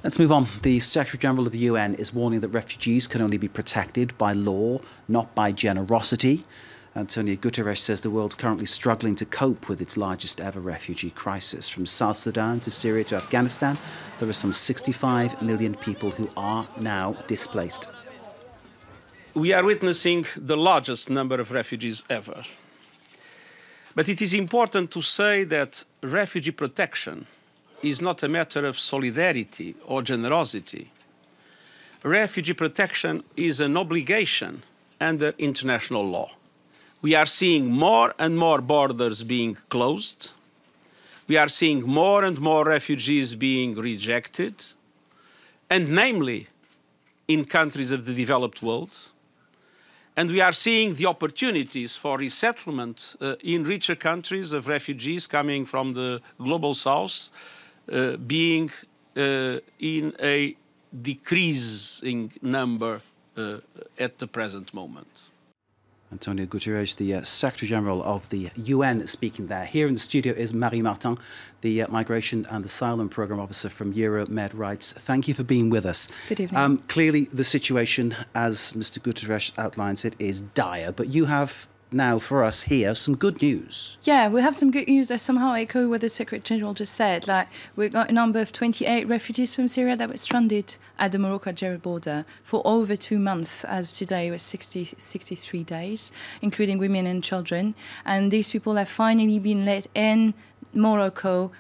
Let's move on. The Secretary-General of the UN is warning that refugees can only be protected by law, not by generosity. Antonio Guterres says the world's currently struggling to cope with its largest ever refugee crisis. From South Sudan to Syria to Afghanistan, there are some 65 million people who are now displaced. We are witnessing the largest number of refugees ever. But it is important to say that refugee protection is not a matter of solidarity or generosity. Refugee protection is an obligation under international law. We are seeing more and more borders being closed. We are seeing more and more refugees being rejected, and namely in countries of the developed world. And we are seeing the opportunities for resettlement in richer countries of refugees coming from the global south being in a decreasing number at the present moment. Antonio Guterres, the Secretary-General of the UN, speaking there. Here in the studio is Marie Martin, the Migration and Asylum Programme Officer from EuroMed Rights. Thank you for being with us. Good evening. Clearly, the situation, as Mr. Guterres outlines it, is dire, but you have now for us here some good news. Yeah, we have some good news that somehow echo what the Secretary-General just said. Like, we got a number of 28 refugees from Syria that were stranded at the Morocco-Algeria border for over 2 months. As of today, it was 63 days, including women and children. And these people have finally been let in Morocco.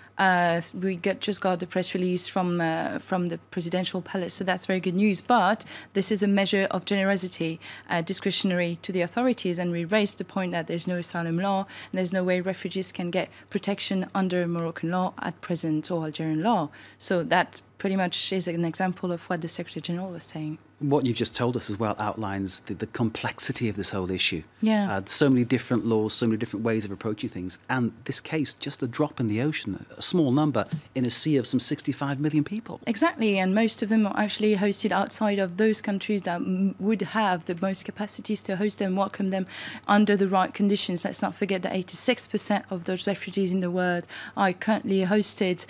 We just got the press release from the presidential palace, so that's very good news. But this is a measure of generosity, discretionary to the authorities, and we raised the point that there's no asylum law, and there's no way refugees can get protection under Moroccan law at present or Algerian law. So that pretty much is an example of what the Secretary-General was saying. What you've just told us as well outlines the complexity of this whole issue. Yeah. So many different laws, so many different ways of approaching things. And this case, just a drop in the ocean, a small number in a sea of some 65 million people. Exactly, and most of them are actually hosted outside of those countries that would have the most capacities to host them, welcome them under the right conditions. Let's not forget that 86% of those refugees in the world are currently hosted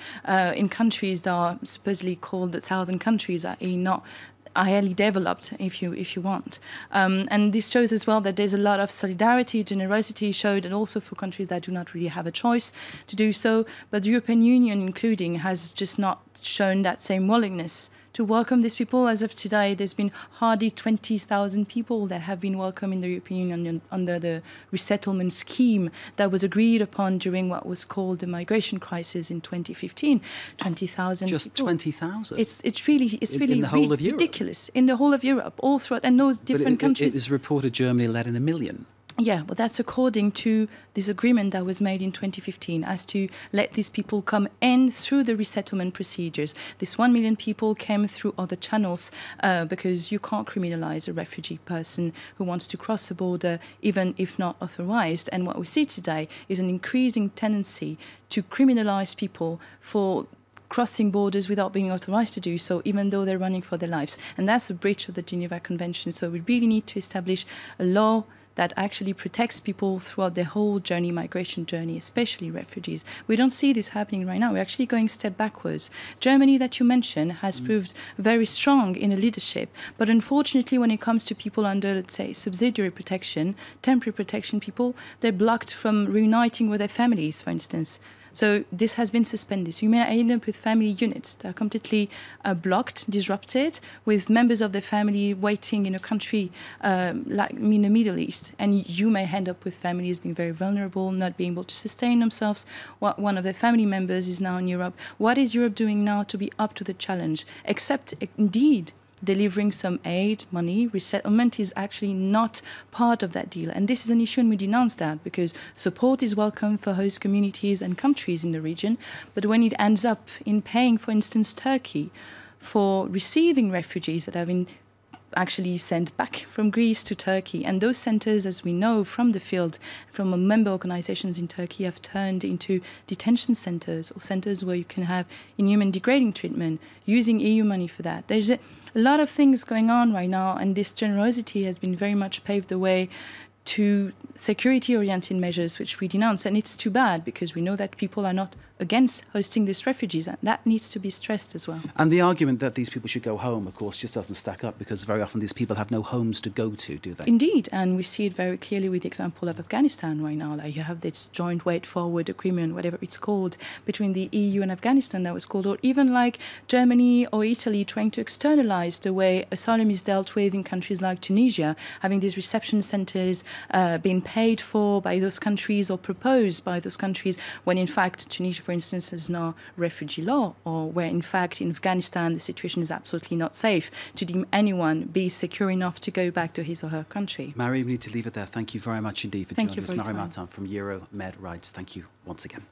in countries that are supposedly called the southern countries, i.e. not highly developed, if you want. And this shows as well that there's a lot of solidarity, generosity showed, and also for countries that do not really have a choice to do so. But the European Union, including, has just not shown that same willingness to welcome these people. As of today, there's been hardly 20,000 people that have been welcomed in the European Union under the resettlement scheme that was agreed upon during what was called the migration crisis in 2015. 20,000 Just 20,000? It's really in the whole of Europe? Ridiculous. In the whole of Europe, all throughout, and those different countries. It is reported Germany let in 1 million. Yeah, but that's according to this agreement that was made in 2015 as to let these people come in through the resettlement procedures. This 1 million people came through other channels because you can't criminalize a refugee person who wants to cross the border, even if not authorized. And what we see today is an increasing tendency to criminalize people for crossing borders without being authorized to do so, even though they're running for their lives. And that's a breach of the Geneva Convention. So we really need to establish a law that actually protects people throughout their whole journey, migration journey, especially refugees. We don't see this happening right now. We're actually going a step backwards. Germany, that you mentioned, has proved very strong in a leadership. But unfortunately, when it comes to people under, let's say, subsidiary protection, temporary protection people, they're blocked from reuniting with their families, for instance. So this has been suspended. So you may end up with family units that are completely blocked, disrupted, with members of the family waiting in a country like in the Middle East. And you may end up with families being very vulnerable, not being able to sustain themselves. One of their family members is now in Europe. What is Europe doing now to be up to the challenge? Except, indeed, delivering some aid, money. Resettlement is actually not part of that deal. And this is an issue, and we denounce that, because support is welcome for host communities and countries in the region. But when it ends up in paying, for instance, Turkey for receiving refugees that have been actually sent back from Greece to Turkey. And those centers, as we know from the field, from member organizations in Turkey, have turned into detention centers, or centers where you can have inhuman degrading treatment, using EU money for that. There's a lot of things going on right now, and this generosity has been very much paved the way to security-oriented measures, which we denounce. And it's too bad, because we know that people are not against hosting these refugees, and that needs to be stressed as well. And the argument that these people should go home, of course, just doesn't stack up, because very often these people have no homes to go to, do they? Indeed, and we see it very clearly with the example of Afghanistan right now. Like, you have this joint way forward agreement, whatever it's called, between the EU and Afghanistan that was called, or even like Germany or Italy trying to externalize the way asylum is dealt with in countries like Tunisia, having these reception centers being paid for by those countries or proposed by those countries, when in fact Tunisia, for instance, has no refugee law, or where in fact in Afghanistan the situation is absolutely not safe to deem anyone be secure enough to go back to his or her country. Mary, we need to leave it there. Thank you very much indeed for Thank joining you us. for your Mary time. Martin from EuroMed Rights. Thank you once again.